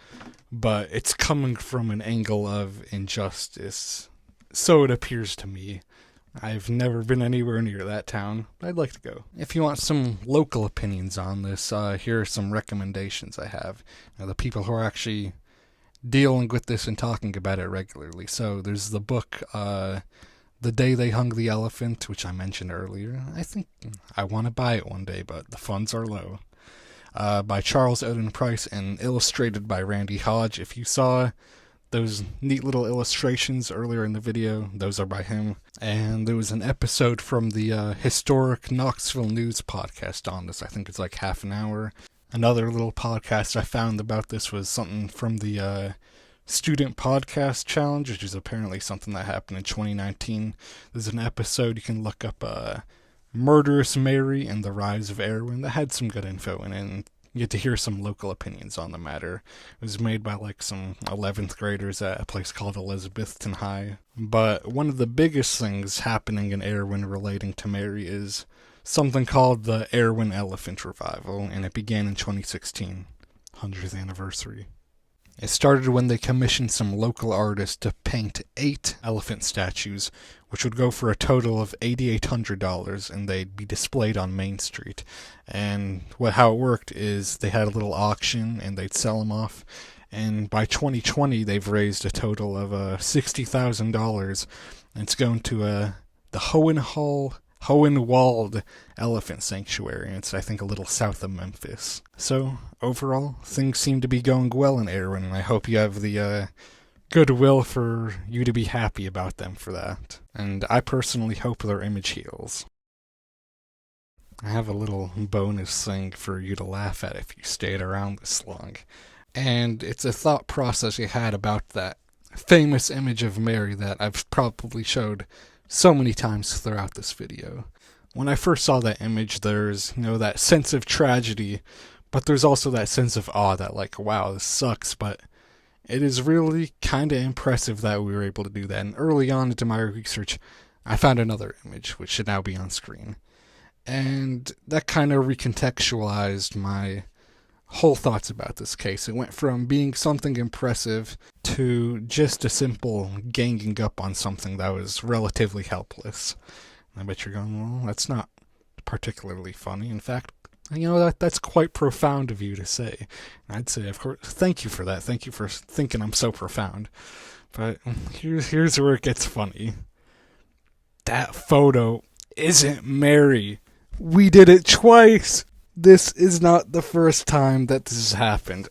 But it's coming from an angle of injustice. So it appears to me. I've never been anywhere near that town, but I'd like to go. If you want some local opinions on this, here are some recommendations I have. Now, the people who are actually dealing with this and talking about it regularly. So there's the book, The Day They Hung the Elephant, which I mentioned earlier. I think I want to buy it one day, but the funds are low. By Charles Oden Price and illustrated by Randy Hodge. If you saw
those neat little illustrations earlier in the video, those are by him. And there was an episode from the historic Knoxville News podcast on this. I think it's like half an hour. Another little podcast I found about this was something from the Student Podcast Challenge, which is apparently something that happened in 2019. There's an episode you can look up, Murderous Mary and the Rise of Erwin, that had some good info in it, and you get to hear some local opinions on the matter. It was made by like some 11th graders at a place called Elizabethton High. But one of the biggest things happening in Erwin relating to Mary is something called the Erwin Elephant Revival, and it began in 2016, 100th anniversary. It started when they commissioned some local artists to paint 8 elephant statues, which would go for a total of $8,800, and they'd be displayed on Main Street. And how it worked is they had a little auction, and they'd sell them off. And by 2020, they've raised a total of $60,000, and it's going to the Hohenwald Elephant Sanctuary. It's, I think, a little south of Memphis. So, overall, things seem to be going well in Erwin, and I hope you have the goodwill for you to be happy about them for that. And I personally hope their image heals. I have a little bonus thing for you to laugh at if you stayed around this long. And it's a thought process you had about that famous image of Mary that I've probably showed so many times throughout this video. When I first saw that image, there's, that sense of tragedy, but there's also that sense of awe that, like, wow, this sucks, but it is really kind of impressive that we were able to do that. And early on into my research, I found another image, which should now be on screen. And that kind of recontextualized my whole thoughts about this case. It went from being something impressive to just a simple ganging up on something that was relatively helpless. I bet you're going, well, that's not particularly funny. In fact, that's quite profound of you to say. I'd say, of course, thank you for that. Thank you for thinking I'm so profound. But here's where it gets funny. That photo isn't Mary. We did it twice. This is not the first time that this has happened.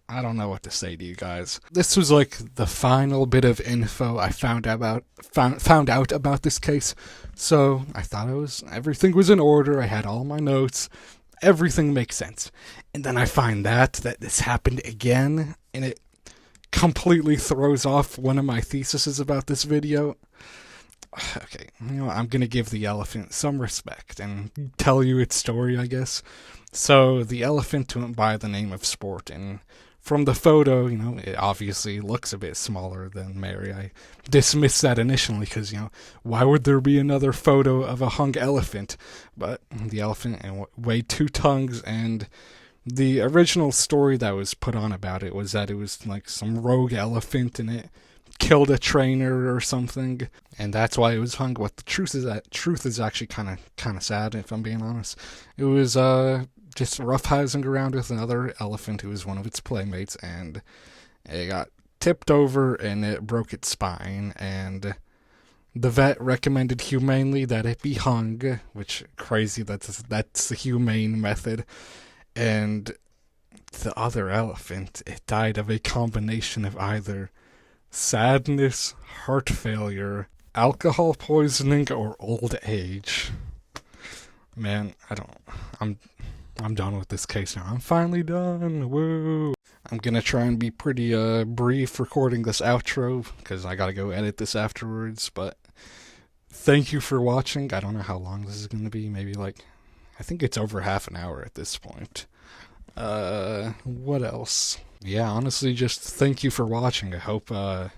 I don't know what to say to you guys. This was like the final bit of info I found out about this case. So I thought everything was in order. I had all my notes. Everything makes sense. And then I find that this happened again, and it completely throws off one of my theses about this video. Okay, I'm going to give the elephant some respect and tell you its story, I guess. So, the elephant went by the name of Sport, and from the photo, it obviously looks a bit smaller than Mary. I dismissed that initially because, why would there be another photo of a hung elephant? But the elephant weighed 2 tons, and the original story that was put on about it was that it was like some rogue elephant and it killed a trainer or something, and that's why it was hung. What the truth is actually kind of sad, if I'm being honest. It was just roughhousing around with another elephant who was one of its playmates, and it got tipped over and it broke its spine, and the vet recommended humanely that it be hung, which crazy, that's the humane method. And the other elephant, it died of a combination of either sadness, heart failure, alcohol poisoning, or old age. Man, I'm done with this case now. I'm finally done. Woo! I'm gonna try and be pretty brief recording this outro because I gotta go edit this afterwards. But thank you for watching. I don't know how long this is gonna be. Maybe I think it's over half an hour at this point. What else? Yeah, honestly, just thank you for watching. I hope I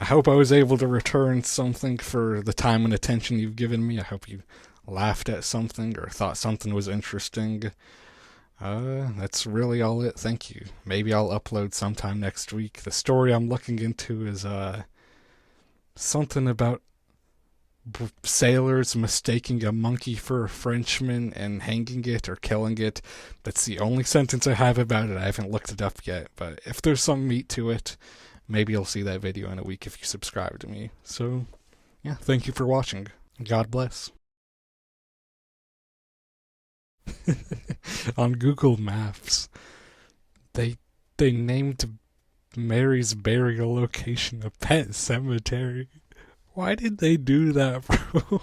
was able to return something for the time and attention you've given me. I hope you laughed at something or thought something was interesting. That's really all it. Thank you. Maybe I'll upload sometime next week. The story I'm looking into is something about sailors mistaking a monkey for a Frenchman and hanging it or killing it. That's the only sentence I have about it. I haven't looked it up yet, but if there's some meat to it, maybe you'll see that video in a week if you subscribe to me. So, yeah, thank you for watching. God bless. On Google Maps, they named Mary's burial location a pet cemetery. Why did they do that, bro?